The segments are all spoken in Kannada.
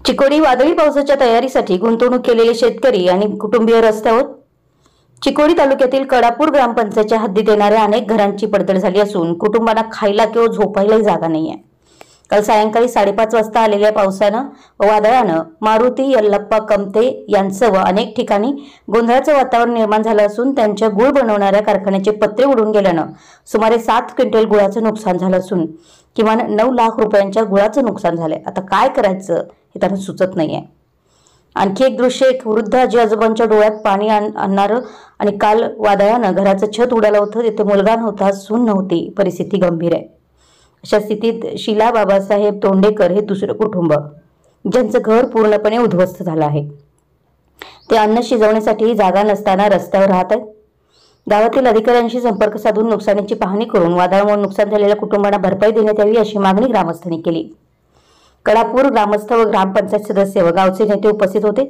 चिकोडी वादळी पावसाच्या तयारीसाठी गुंतवणूक केलेले शेतकरी आणि कुटुंबीय रस्त्यावर। चिकोडी तालुक्यातील कडापूर ग्रामपंचायतच्या हद्दीत येणाऱ्या अनेक घरांची पडझड झाली असून कुटुंबांना खायला किंवा झोपायलाही जागा नाहीये। काल सायंकाळी 5:30 वाजता आलेल्या पावसानं व वादळानं मारुती यल्लप्पा कमते यांचं व अनेक ठिकाणी गोंधळाचं वातावरण निर्माण झालं असून त्यांच्या गुळ बनवणाऱ्या कारखान्याचे पत्रे उडून गेल्यानं सुमारे 7 क्विंटल गुळाचं नुकसान झालं असून किमान 9 लाख रुपयांच्या गुळाचं नुकसान झालंय। आता काय करायचं हे त्यांना सुचत नाहीये। आणखी एक दृश्य, एक वृद्ध आजी आजोबांच्या डोळ्यात पाणी आणणारं आणि काल वादळानं घराचं छत उडालं होतं, तिथे मुलगा नव्हता, सून नव्हती, परिस्थिती गंभीर आहे। अशा स्थितीत शीला बाबासाहेब तोंडेकर हे दुसरं कुटुंब ज्यांचं घर पूर्णपणे उद्ध्वस्त झालं आहे, ते अन्न शिजवण्यासाठी जागा नसताना रस्त्यावर राहत आहेत। गावातील अधिकाऱ्यांशी संपर्क साधून नुकसानीची पाहणी करून वादळामुळे नुकसान झालेल्या कुटुंबांना भरपाई देण्यात यावी अशी मागणी ग्रामस्थांनी केली। कडापूर ग्रामस्थ व ग्रामपंचायत सदस्य व गावचे नेते उपस्थित होते।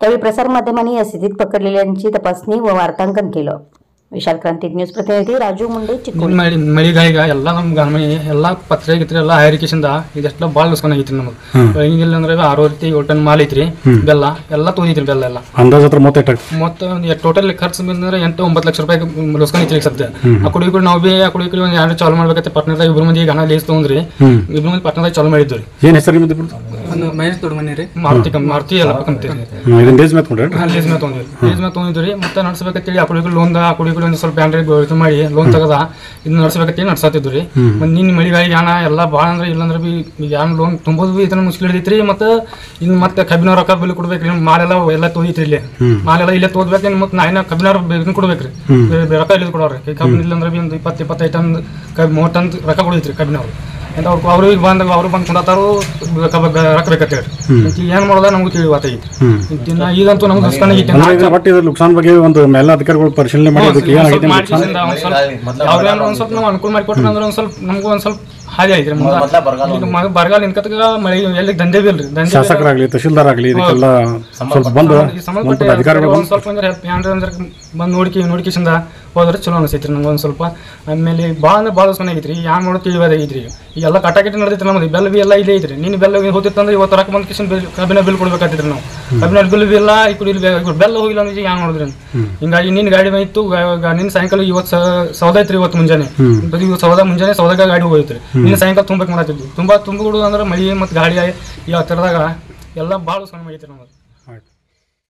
त्यावेळी प्रसारमाध्यमांनी या स्थितीत पकडलेल्यांची तपासणी व वार्तांकन केलं। विशाल क्रांती न्यूज प्रतिनिधी राजू मुंडे, चिकोडी। ಮಳೆಗಾಯಿಗ ಎಲ್ಲ ನಮ್ಮ ಗಮನ ಎಲ್ಲ ಪತ್ರೆ ಗಿತ್ರೆ ಎಲ್ಲ ಹೈರಿಕೇಶನ್ದ ಇದೆಲ್ಲ ಭಾಳ ನುಸ್ಕಾನ್ ಆಗೈತ್ರಿ ನಮಗೆ। ಬೆಳಗಿಲ್ಲ ಅಂದ್ರೆ 6 ರೀತಿ 7 ಟನ್ ಮಾಲ್ ಐತ್ರಿ, ಬೆಲ್ಲ ಎಲ್ಲ ತೊಗೊಂಡಿದ್ರಿ, ಬೆಲ್ಲ ಎಲ್ಲ ಅಂದಾಜು ಹತ್ರ ಮೊತ್ತ ಟೋಟಲ್ ಖರ್ಚು ಬಂದ್ರೆ 8-9 ಲಕ್ಷ ರೂಪಾಯಿ ನುಸ್ಕಾನ್ ಐತ್ರಿ ಸದ್ಯ। ಆ ಕಡೆ ಈ ನಾವು ಬಿ ಆ ಕಡೆ ಒಂದು ಎರಡು ಚಾಲು ಮಾಡ್ಬೇಕತ್ತೆ ಪಟ್ನದಾಗ ಇಬ್ರು ಮಂದಿ ಗಣ ಲೇಸ್ ತೊಗೊಂಡ್ರಿ, ಇಬ್ರು ಮಂದಿ ಪಟ್ನದಾಗ ಚಾಲು ಮಾಡಿದ್ವಿ। ಏನು ಹೆಸರು ನಿಮ್ಮದು? ಮಹೇಶ್ ದೊಡ್ಡಮನಿ ರೀ, ಮಾರುತಿ ಎಲ್ಲ ಕಂತೀರಿ ಇದನ್ನ ಲೇಸ್ ಮೇಲೆ ತೊಗೊಂಡ್ರಿ? ಲೇಸ್ ಮೇಲೆ ತೊಗೊಂಡಿದ್ರಿ ಮತ್ತೆ ನಡ್ಸ್ಬೇಕಂತೇಳಿ ಆ ಕಡೆ ಲೋನ್ ಒಂದು ಸ್ವಲ್ಪ ಬ್ಯಾಂಡ್ರಿ ಇದು ಮಾಡಿ ಲೋನ್ ತಗದ ಇದನ್ನ ನಡ್ಸ್ಬೇಕಂತೇಳಿ ನಡ್ಸತ್ತಿದ್ರಿ। ಮತ್ತೆ ನಿನ್ನ ಮಳಿಗಾಗಿ ಹಣ ಎಲ್ಲ ಭಾಳ ಅಂದ್ರೆ ಇಲ್ಲಂದ್ರೆ ಬಿ ಯಾನ್ ಲೋನ್ ತುಂಬೋದು ಬಿ ಇದನ್ನ ಮುಷ್ಕಿಲ್ ಹಿಡಿದೈತ್ರಿ। ಮತ್ತೆ ಇನ್ನು ಮತ್ತೆ ಕಬ್ಬಿನವ್ರ ರೊಕ್ಕ ಬಿಲ್ ಕೊಡ್ಬೇಕ್ರಿ, ಮಾಲೆಲ್ಲ ಎಲ್ಲ ತೋದಿತ್ರಿ, ಇಲ್ಲಿ ಮಾಲೆಲ್ಲ ಇಲ್ಲೇ ತೋದ್ಬೇಕೇನು, ಮತ್ತೆ ನಾ ಕಬ್ಬಿನವ್ರ ಇದನ್ನ ಕೊಡ್ಬೇಕ್ರಿ, ರೊಕ್ಕ ಇಲ್ಲಿ ಕೊಡೋರಿ। ಕಬ್ಬಿನ ಇಲ್ಲಂದ್ರೆ ಬಿ ಒಂದು 20-25 ಟನ್ 30 ಟನ್ ರೊಕ್ಕ ಕೊಡೈತ್ರಿ ಕಬ್ಬಿನವ್ರು। ಅಂತ ಅವ್ರಿಗೆ ಬಂದಾಗ ಅವ್ರು ಬಂದು ಕೊಂಡಾತಾರು ರೊಕ್ಕ ಬೇಕಂತೇಳಿ ಏನ್ ಮಾಡೋದ ನಮ್ಗೆ ತಿಳಿವಾತೈತಿ। ಈಗಂತೂ ನಮ್ಗೆ ನುಸ್ಕಾನ್ ಆಗೈತಿ। ನುಕ್ಸಾನ್ ಬಗ್ಗೆ ಒಂದು ಎಲ್ಲ ಅಧಿಕಾರಿಗಳು ಪರಿಶೀಲನೆ ಮಾಡಿ ಒಂದ್ ಸ್ವಲ್ಪ ನಾವು ಅನುಕೂಲ ಮಾಡಿ ಕೊಟ್ರೆ ಅಂದ್ರೆ ಒಂದ್ ಸ್ವಲ್ಪ ನಮ್ಗೂ ಒಂದ್ ಸ್ವಲ್ಪ ಹಾಗೆ ಐತ್ರಿ। ಬರಗಾಲ ನಿಂತ್ಕತ್ತಾಗ ಮಳೆ ಎಲ್ಲಿ ದಂಧೆ ಬಿ ಇಲ್ರಿ, ಶಾಸಕರಾಗ್ಲಿ ತಹಶೀಲ್ದಾರ್ ಆಗ್ಲಿ ಇದಕ್ಕೆಲ್ಲ ಸ್ವಲ್ಪ ಬಂದು ಅಧಿಕಾರಿಗಳು ಒಂದ್ ಸ್ವಲ್ಪ ಅಂದ್ರೆ ಏನ್ರಿ ಅಂದ್ರೆ ಬಂದು ನೋಡ್ಕಿಸಿಂದ ಹೋದ್ರೆ ಚಲೋ ಅನಿಸೈತ್ರಿ ನಮ್ಗೆ ಒಂದ್ ಸ್ವಲ್ಪ। ಆಮೇಲೆ ಭಾಳ ಚೆನ್ನಾಗೈತ್ರಿ, ಯಾನ್ ಮಾಡೋದು ತಿಳಿಯೋದಾಗೈತ್ರಿ। ಈಗೆಲ್ಲ ಕಟಾಕಟಿ ನಡೆದೈತ್ರಿ ನಮ್ದು, ಬೆಲ್ಲ ಬಿ ಎಲ್ಲ ಇಲ್ಲೇ ಐತ್ರಿ। ನೀನು ಬೆಲ್ಲ ಹೋಗಿತ್ತಂದ್ರೆ ಇವತ್ತು ರೊಕ್ಕ ಬಂದ್ ಕಿಶನ್ ಕಬ್ಬಿನ ಬಿಲ್ ಕೊಡ್ಬೇಕಾಗ್ತಿದ್ರಿ ನಾವು, ಕಬ್ಬಿನ ಬಿಲ್ ಬಿ ಇಲ್ಲ, ಈ ಕಡೆ ಬೆಲ್ಲ ಹೋಗಿಲ್ಲ ಅಂದ್ರೆ ಯಾನ್ ನೋಡಿದ್ರಿ। ಹಿಂಗಾಗಿ ನಿನ್ನ ಗಾಡಿ ಇತ್ತು, ನಿನ್ನ ಸಾಯಂಕಾಲ ಇವತ್ತು ಸೌದ ಐತ್ರಿ, ಇವತ್ತು ಮುಂಜಾನೆ ಸೌದಾಗ ಗಾಡಿ ಹೋಗಿತ್ರಿ, ನಿನ್ನ ಸಾಯಂಕಾಲ ತುಂಬಕ್ಕೆ ಮಾಡತ್ತಿದ್ವಿ, ತುಂಬ ತುಂಬಿಬಿಡು ಅಂದ್ರೆ ಮಳಿ ಮತ್ತು ಗಾಳಿ ಈ ಥರದಾಗ ಎಲ್ಲ ಭಾಳ ಸಣ್ಣ ಮಾಡೈತ್ರಿ ನಮ್ಗೆ।